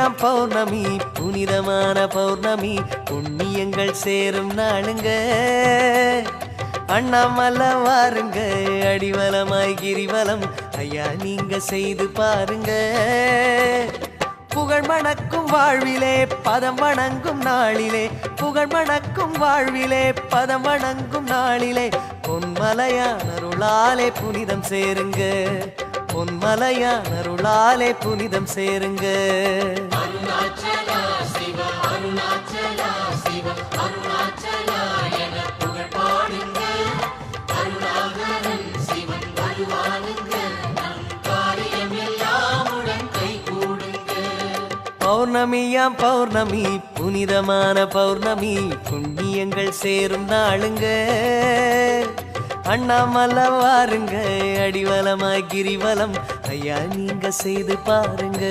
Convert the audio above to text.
பௌர்ணமியாம் பௌர்ணமி புனிதமான பௌர்ணமி புண்ணியங்கள் சேரும் நாளுங்க அண்ணாமலை வாருங்க அடிவலமாய் கிரிவலம் ஐயா நீங்க செய்து பாருங்க புகழ் மணக்கும் வாழ்விலே பதம் வணங்கும் நாளிலே புகழ் மணக்கும் வாழ்விலே பதம் வணங்கும் நாளிலே பொன்மலையான் அருளாலே புனிதம் சேருங்க பொன்மலையான் அருளாலே புனிதம் சேருங்க பௌர்ணமியாம் பௌர்ணமி புனிதமான பௌர்ணமி புண்ணியங்கள் சேரும் நாளுங்க அண்ணாமலை வாருங்க அடிவலமாய் கிரிவலம் ஐயா நீங்க செய்து பாருங்க